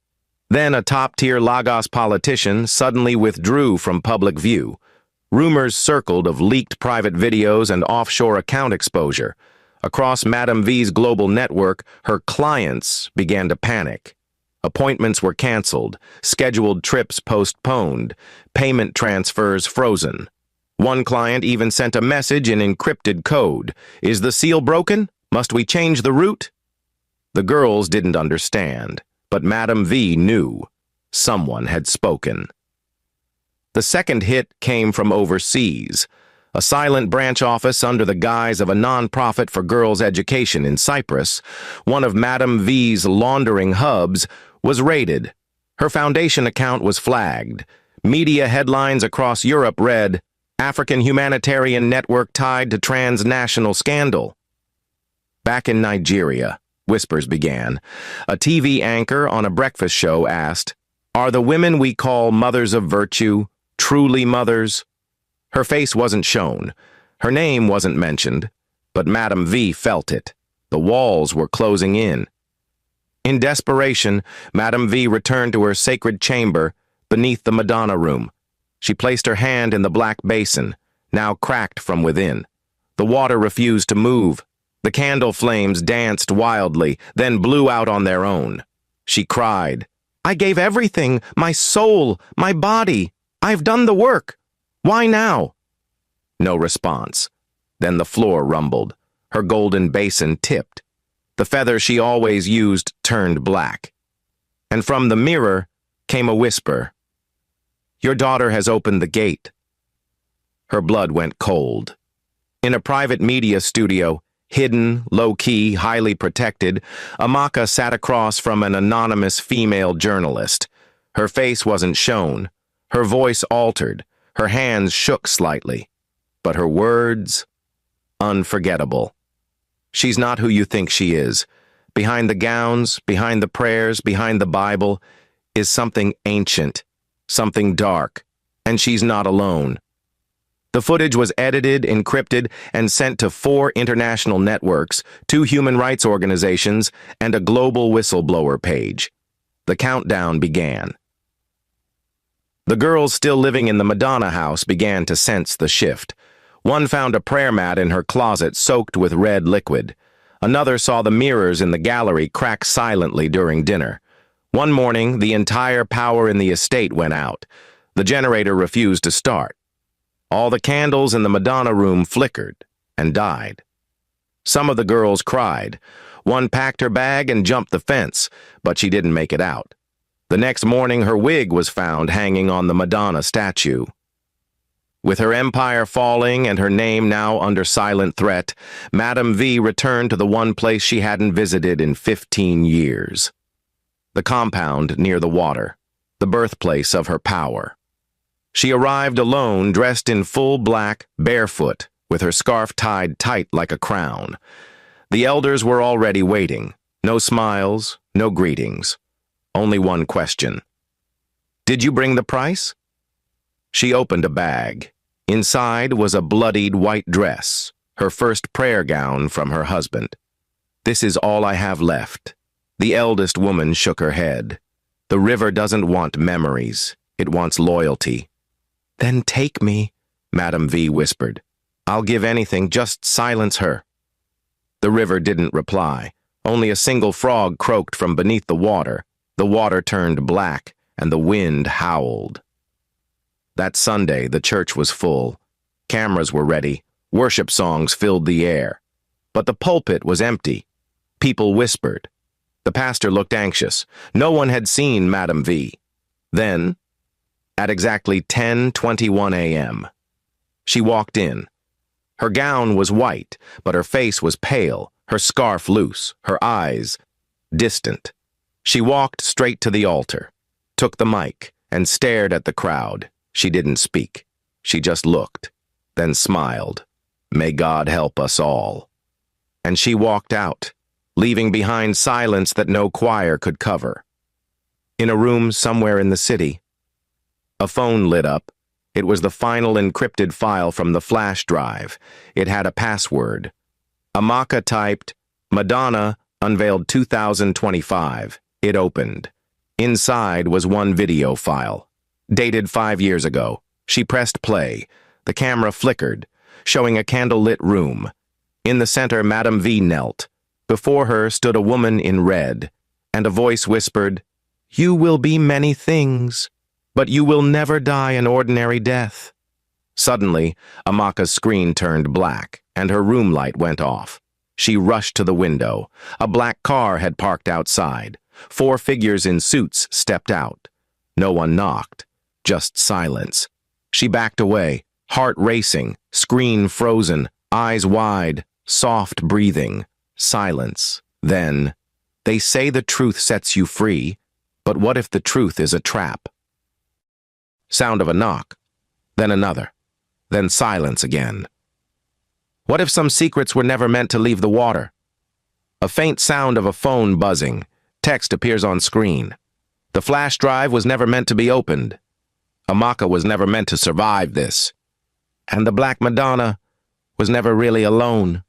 [SPEAKER 1] Then a top-tier Lagos politician suddenly withdrew from public view. Rumors circled of leaked private videos and offshore account exposure. Across Madame V's global network, her clients began to panic. Appointments were canceled, scheduled trips postponed, payment transfers frozen. One client even sent a message in encrypted code. Is the seal broken? Must we change the route? The girls didn't understand, but Madame V knew. Someone had spoken. The second hit came from overseas. A silent branch office under the guise of a non-profit for girls' education in Cyprus, one of Madame V's laundering hubs, was raided. Her foundation account was flagged. Media headlines across Europe read, African humanitarian network tied to transnational scandal. Back in Nigeria, whispers began. A TV anchor on a breakfast show asked, Are the women we call mothers of virtue truly mothers? Her face wasn't shown. Her name wasn't mentioned, but Madame V felt it. The walls were closing in. In desperation, Madame V returned to her sacred chamber beneath the Madonna room. She placed her hand in the black basin, now cracked from within. The water refused to move. The candle flames danced wildly, then blew out on their own. She cried, I gave everything, my soul, my body. I've done the work. Why now? No response. Then the floor rumbled. Her golden basin tipped. The feather she always used turned black. And from the mirror came a whisper. Your daughter has opened the gate. Her blood went cold. In a private media studio, hidden, low-key, highly protected, Amaka sat across from an anonymous female journalist. Her face wasn't shown. Her voice altered. Her hands shook slightly. But her words, unforgettable. She's not who you think she is. Behind the gowns, behind the prayers, behind the Bible, is something ancient, something dark, and she's not alone. The footage was edited, encrypted, and sent to 4 international networks, 2 human rights organizations, and a global whistleblower page. The countdown began. The girls still living in the Madonna house began to sense the shift. One found a prayer mat in her closet soaked with red liquid. Another saw the mirrors in the gallery crack silently during dinner. One morning, the entire power in the estate went out. The generator refused to start. All the candles in the Madonna room flickered and died. Some of the girls cried. One packed her bag and jumped the fence, but she didn't make it out. The next morning, her wig was found hanging on the Madonna statue. With her empire falling and her name now under silent threat, Madame V returned to the one place she hadn't visited in 15 years. The compound near the water, the birthplace of her power. She arrived alone, dressed in full black, barefoot, with her scarf tied tight like a crown. The elders were already waiting. No smiles, no greetings. Only one question. Did you bring the price? She opened a bag. Inside was a bloodied white dress, her first prayer gown from her husband. This is all I have left. The eldest woman shook her head. The river doesn't want memories. It wants loyalty. Then take me, Madame V whispered. I'll give anything, just silence her. The river didn't reply. Only a single frog croaked from beneath the water. The water turned black, and the wind howled. That Sunday, the church was full. Cameras were ready. Worship songs filled the air. But the pulpit was empty. People whispered. The pastor looked anxious. No one had seen Madame V. Then, at exactly 10:21 a.m., she walked in. Her gown was white, but her face was pale, her scarf loose, her eyes distant. She walked straight to the altar, took the mic, and stared at the crowd. She didn't speak. She just looked, then smiled. May God help us all. And she walked out, leaving behind silence that no choir could cover. In a room somewhere in the city, a phone lit up. It was the final encrypted file from the flash drive. It had a password. Amaka typed, "Madonna, Unveiled 2025. It opened. Inside was one video file, dated 5 years ago. She pressed play. The camera flickered, showing a candlelit room. In the center, Madame V knelt. Before her stood a woman in red, and a voice whispered, "You will be many things, but you will never die an ordinary death." Suddenly, Amaka's screen turned black, and her room light went off. She rushed to the window. A black car had parked outside. 4 figures in suits stepped out. No one knocked, just silence. She backed away, heart racing, screen frozen, eyes wide, soft breathing, silence. Then, "They say the truth sets you free, but what if the truth is a trap?" Sound of a knock, then another, then silence again. What if some secrets were never meant to leave the water? A faint sound of a phone buzzing. Text appears on screen. The flash drive was never meant to be opened. Amaka was never meant to survive this. And the Black Madonna was never really alone.